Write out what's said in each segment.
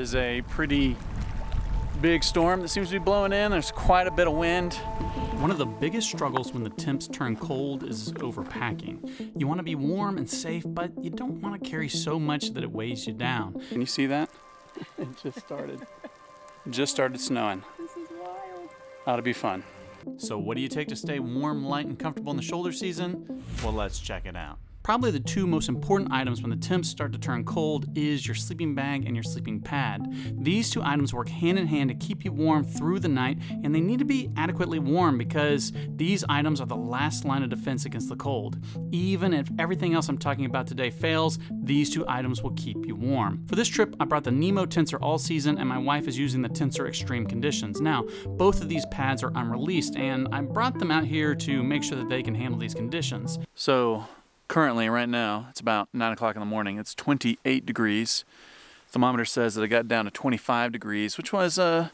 is a pretty big storm that seems to be blowing in. There's quite a bit of wind. One of the biggest struggles when the temps turn cold is overpacking. You want to be warm and safe, but you don't want to carry so much that it weighs you down. Can you see that? It just started snowing. This is wild. Ought to be fun. So what do you take to stay warm, light, and comfortable in the shoulder season? Well, let's check it out. Probably the two most important items when the temps start to turn cold is your sleeping bag and your sleeping pad. These two items work hand in hand to keep you warm through the night, and they need to be adequately warm because these items are the last line of defense against the cold. Even if everything else I'm talking about today fails, these two items will keep you warm. For this trip, I brought the Nemo Tensor All Season, and my wife is using the Tensor Extreme Conditions. Now, both of these pads are unreleased, and I brought them out here to make sure that they can handle these conditions. So, currently, right now, it's about 9 o'clock in the morning. It's 28 degrees. Thermometer says that it got down to 25 degrees, which was a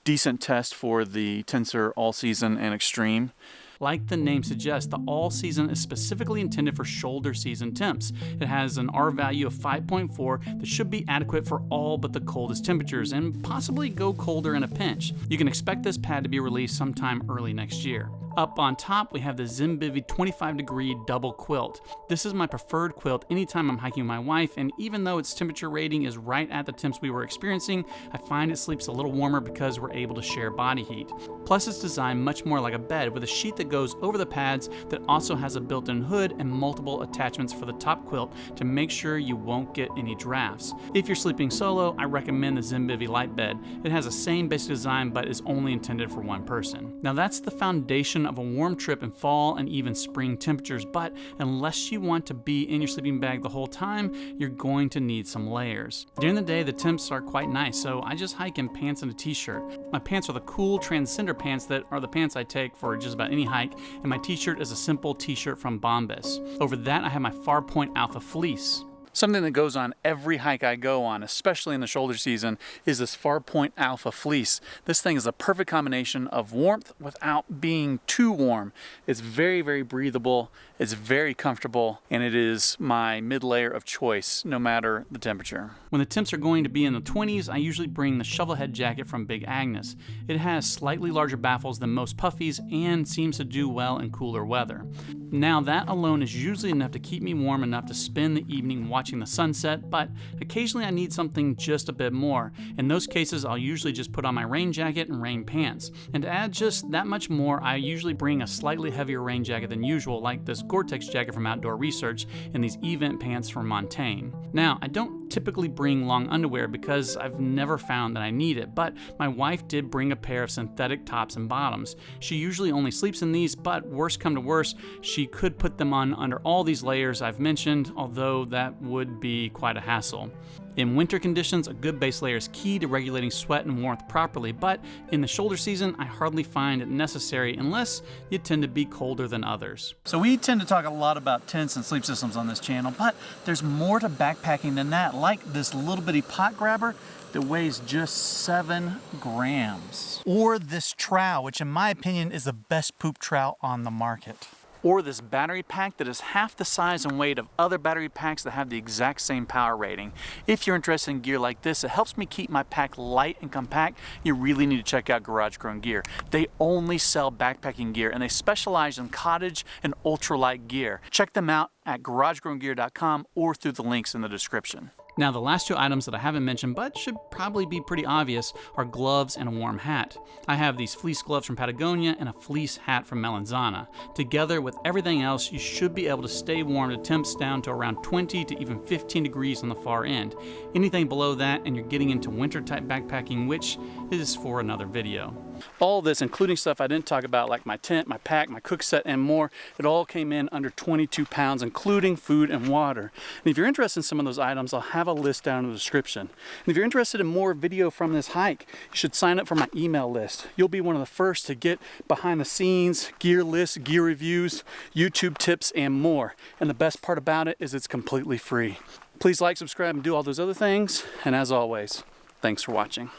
decent test for the Tensor All Season and Extreme. Like the name suggests, the All Season is specifically intended for shoulder season temps. It has an R value of 5.4 that should be adequate for all but the coldest temperatures and possibly go colder in a pinch. You can expect this pad to be released sometime early next year. Up on top, we have the Zimbivy 25-degree double quilt. This is my preferred quilt anytime I'm hiking with my wife, and even though its temperature rating is right at the temps we were experiencing, I find it sleeps a little warmer because we're able to share body heat. Plus, it's designed much more like a bed with a sheet that goes over the pads that also has a built-in hood and multiple attachments for the top quilt to make sure you won't get any drafts. If you're sleeping solo, I recommend the Zimbivy light bed. It has the same basic design but is only intended for one person. Now that's the foundation of a warm trip in fall and even spring temperatures, but unless you want to be in your sleeping bag the whole time, you're going to need some layers. During the day, the temps are quite nice, so I just hike in pants and a t-shirt. My pants are the cool Transcender pants that are the pants I take for just about any hike, and my t-shirt is a simple t-shirt from Bombas. Over that, I have my Farpoint Alpha fleece. Something that goes on every hike I go on, especially in the shoulder season, is this Farpoint Alpha fleece. This thing is a perfect combination of warmth without being too warm. It's very, very breathable, it's very comfortable, and it is my mid-layer of choice no matter the temperature. When the temps are going to be in the 20s, I usually bring the Shovelhead jacket from Big Agnes. It has slightly larger baffles than most puffies and seems to do well in cooler weather. Now that alone is usually enough to keep me warm enough to spend the evening watching the sunset, but occasionally I need something just a bit more. In those cases, I'll usually just put on my rain jacket and rain pants. And to add just that much more, I usually bring a slightly heavier rain jacket than usual, like this Gore-Tex jacket from Outdoor Research and these event pants from Montaigne. Now, I don't typically bring long underwear because I've never found that I need it, but my wife did bring a pair of synthetic tops and bottoms. She usually only sleeps in these, but worst come to worst, she could put them on under all these layers I've mentioned, although that would be quite a hassle. In winter conditions, a good base layer is key to regulating sweat and warmth properly, but in the shoulder season, I hardly find it necessary unless you tend to be colder than others. So we tend to talk a lot about tents and sleep systems on this channel, but there's more to backpacking than that, like this little bitty pot grabber that weighs just 7 grams. Or this trowel, which in my opinion is the best poop trowel on the market. Or this battery pack that is half the size and weight of other battery packs that have the exact same power rating. If you're interested in gear like this, it helps me keep my pack light and compact. You really need to check out Garage Grown Gear. They only sell backpacking gear and they specialize in cottage and ultralight gear. Check them out at garagegrowngear.com or through the links in the description. Now, the last two items that I haven't mentioned, but should probably be pretty obvious, are gloves and a warm hat. I have these fleece gloves from Patagonia and a fleece hat from Melanzana. Together with everything else, you should be able to stay warm to temps down to around 20 to even 15 degrees on the far end. Anything below that and you're getting into winter-type backpacking, which is for another video. All this, including stuff I didn't talk about, like my tent, my pack, my cook set, and more, it all came in under 22 pounds, including food and water. And if you're interested in some of those items, I'll have a list down in the description. And if you're interested in more video from this hike, you should sign up for my email list. You'll be one of the first to get behind the scenes, gear lists, gear reviews, YouTube tips, and more. And the best part about it is it's completely free. Please like, subscribe, and do all those other things. And as always, thanks for watching.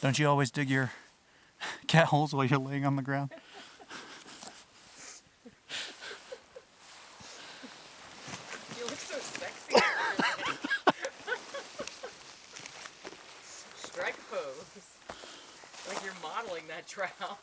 Don't you always dig your cat holes while you're laying on the ground? You look so sexy. strike pose. Like you're modeling that trowel.